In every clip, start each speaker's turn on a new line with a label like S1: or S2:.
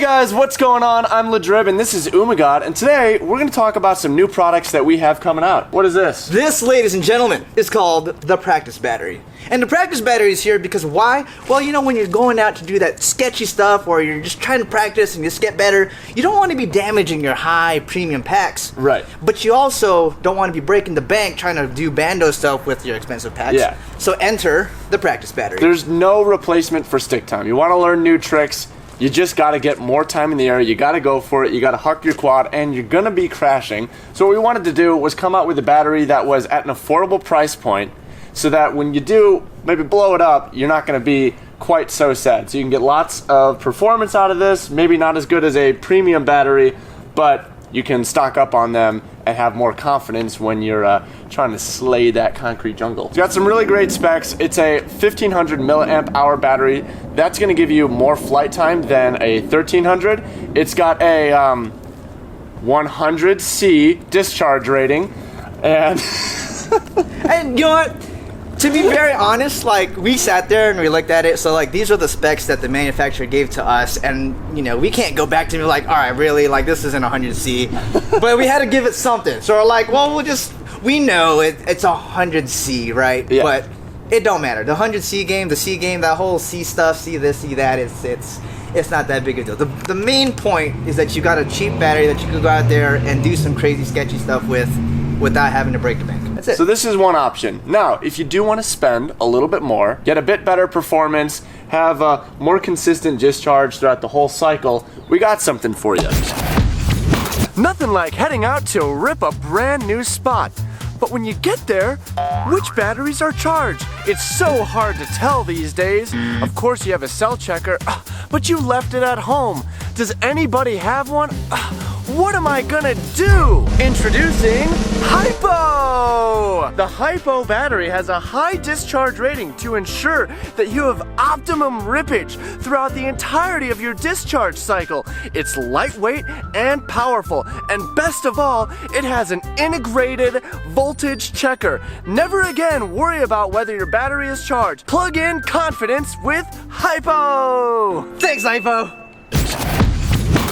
S1: guys, what's going on? I'm Drib and this is Ummagawds, and today we're going to talk about some new products that we have coming out. What is this?
S2: This, ladies and gentlemen, is called the practice battery. And the practice battery is here because why? Well, you know, when you're going out to do that sketchy stuff or you're just trying to practice and just get better, you don't want to be damaging your high premium packs.
S1: Right.
S2: But you also don't want to be breaking the bank trying to do bando stuff with your expensive packs.
S1: Yeah.
S2: So enter the practice battery.
S1: There's no replacement for stick time. You want to learn new tricks, you just got to get more time in the air, you got to go for it, you got to huck your quad, and you're going to be crashing. So what we wanted to do was come out with a battery that was at an affordable price point so that when you do maybe blow it up, you're not going to be quite so sad. So you can get lots of performance out of this, maybe not as good as a premium battery, but you can stock up on them and have more confidence when you're trying to slay that concrete jungle. It's got some really great specs. It's a 1500 milliamp hour battery. That's going to give you more flight time than a 1300. It's got a 100C discharge rating, and
S2: And you know what? To be very honest, like, we sat there and we looked at it, so like these are the specs that the manufacturer gave to us, and you know, we can't go back to me like, all right, really, like this isn't 100C, but we had to give it something. So we're like, well, we know it's 100C, right?
S1: Yeah.
S2: But it don't matter. The 100C game, the C game, that whole C stuff, C this, C that, it's not that big a deal. The main point is that you got a cheap battery that you could go out there and do some crazy sketchy stuff with without having to break the bank. That's it.
S1: so this is one option. Now, if you do want to spend a little bit more, get a bit better performance, have a more consistent discharge throughout the whole cycle, we got something for you. Nothing like heading out to rip a brand new spot. But when you get there, which batteries are charged? It's so hard to tell these days. Of course you have a cell checker, but you left it at home. Does anybody have one? What am I gonna do? Introducing HyPo! The HyPo battery has a high discharge rating to ensure that you have optimum rippage throughout the entirety of your discharge cycle. It's lightweight and powerful, and best of all, it has an integrated voltage checker. Never again worry about whether your battery is charged. Plug in confidence with HyPo!
S2: Thanks, HyPo!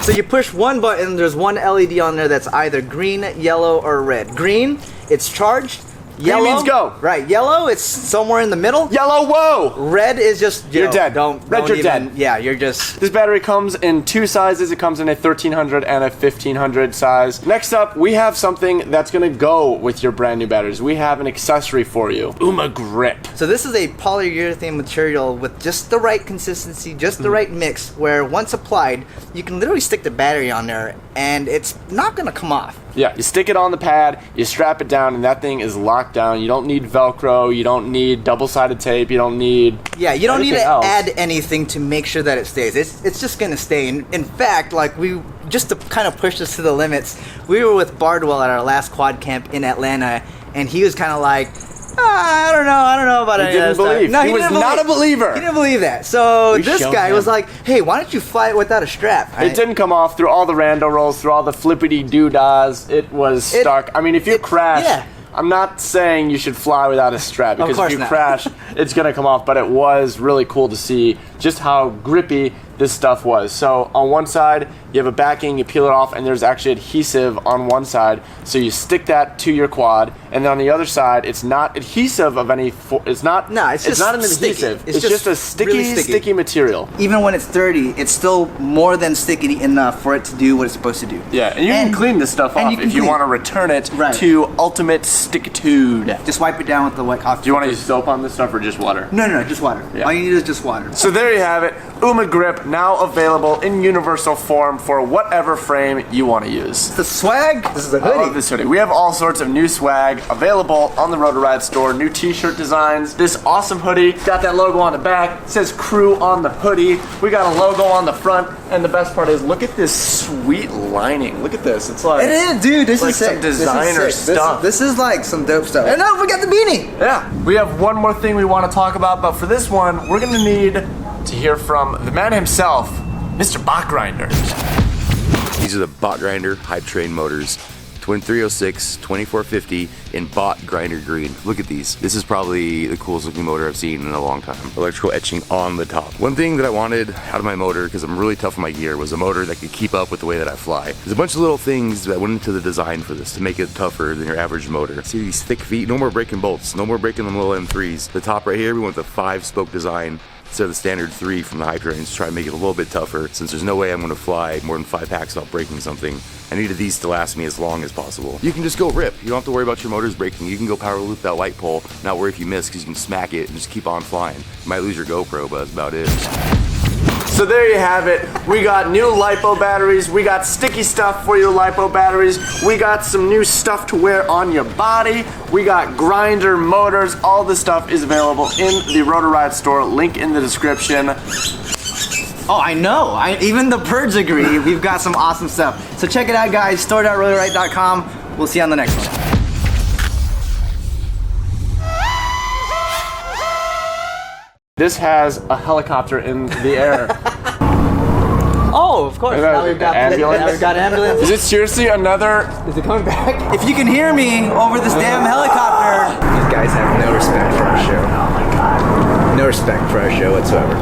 S2: So you push one button, there's one LED on there that's either green, yellow, or red. Green, it's charged. Yellow
S1: means go.
S2: Right, yellow, it's somewhere in the middle.
S1: Yellow, whoa!
S2: Red is just,
S1: You're dead. Red, you're dead.
S2: Yeah, you're just...
S1: This battery comes in two sizes. It comes in a 1300 and a 1500 size. Next up, we have something that's gonna go with your brand new batteries. We have an accessory for you, Ummagawds.
S2: So this is a polyurethane material with just the right consistency, just the right mix, where once applied, you can literally stick the battery on there and it's not gonna come off.
S1: Yeah, you stick it on the pad, you strap it down, and that thing is locked down. You don't need Velcro, you don't need double-sided tape, you don't need
S2: you don't need to
S1: else.
S2: add anything to make sure that it stays. It's just gonna stay. In fact, like just to kind of push this to the limits, we were with Bardwell at our last quad camp in Atlanta, and he was kind of like, I don't know about it.
S1: He didn't believe.
S2: No,
S1: he was not a believer.
S2: He didn't believe that. So
S1: We
S2: this
S1: showed
S2: guy
S1: him.
S2: was like, hey, why don't you fly it without a strap?
S1: It didn't come off through all the rando rolls, through all the flippity doo-dahs. It was stuck. I mean, if you crash,
S2: yeah.
S1: I'm not saying you should fly without a strap, because
S2: course
S1: if you
S2: not.
S1: crash, it's going to come off, but it was really cool to see just how grippy this stuff was. So on one side, you have a backing, you peel it off, and there's actually adhesive on one side. So you stick that to your quad, and then on the other side, it's not adhesive of any. It's not.
S2: No, it's just
S1: not an
S2: sticky.
S1: adhesive.
S2: It's
S1: It's just a
S2: really
S1: sticky,
S2: sticky.
S1: sticky material.
S2: Even when it's dirty, it's still more than sticky enough for it to do what it's supposed to do.
S1: Yeah, and you can clean this stuff
S2: and
S1: off
S2: you can
S1: if you
S2: clean
S1: want to
S2: it.
S1: return it
S2: Right.
S1: to ultimate stickitude.
S2: Yeah, just wipe it down with the wet coffee.
S1: Do you want to use soap on this stuff or just water?
S2: No, just water.
S1: Yeah.
S2: All you need is just water.
S1: So there you have it, Ummagawds, now available in universal form for whatever frame you want to use.
S2: The swag. This is a
S1: I love
S2: hoodie.
S1: this hoodie. We have all sorts of new swag available on the Rotor Riot store. New t-shirt designs. This awesome hoodie. Got that logo on the back. It says crew on the hoodie. We got a logo on the front. And the best part is, look at this sweet lining. Look at this. It's like...
S2: It is, dude. This
S1: like
S2: is sick.
S1: some designer
S2: This is sick.
S1: stuff.
S2: This is like some dope stuff. And don't forget the beanie.
S1: Yeah. We have one more thing we want to talk about, but for this one, we're going to need to hear from the man himself, Mr. Botgrinder.
S3: These are the Botgrinder Hype Train motors. Twin 306 2450 in Botgrinder green. Look at these. This is probably the coolest looking motor I've seen in a long time. Electrical etching on the top. One thing that I wanted out of my motor, because I'm really tough on my gear, was a motor that could keep up with the way that I fly. There's a bunch of little things that went into the design for this to make it tougher than your average motor. See these thick feet? No more breaking bolts. No more breaking them little M3s. The top right here, we went with a 5-spoke design instead of the standard 3 from the HyPo range to try and make it a little bit tougher. Since there's no way I'm going to fly more than 5 packs without breaking something, I needed these to last me as long as possible. You can just go rip. You don't have to worry about your motors breaking. You can go power loop that light pole, not worry if you miss because you can smack it and just keep on flying. You might lose your GoPro, but that's about it.
S1: So there you have it. We got new LiPo batteries. We got sticky stuff for your LiPo batteries. We got some new stuff to wear on your body. We got grinder motors. All this stuff is available in the Rotor Riot store. Link in the description.
S2: Oh, I know. Even the birds agree. We've got some awesome stuff. So check it out, guys. store.rotorriot.com. We'll see you on the next one.
S1: This has a helicopter in the air.
S2: Oh, of course. Now we've got
S1: ambulance.
S2: Now we've got ambulance.
S1: Is it seriously another?
S2: Is it coming back? If you can hear me over this damn helicopter. These guys have no respect for our show. Oh my god. No respect for our show whatsoever.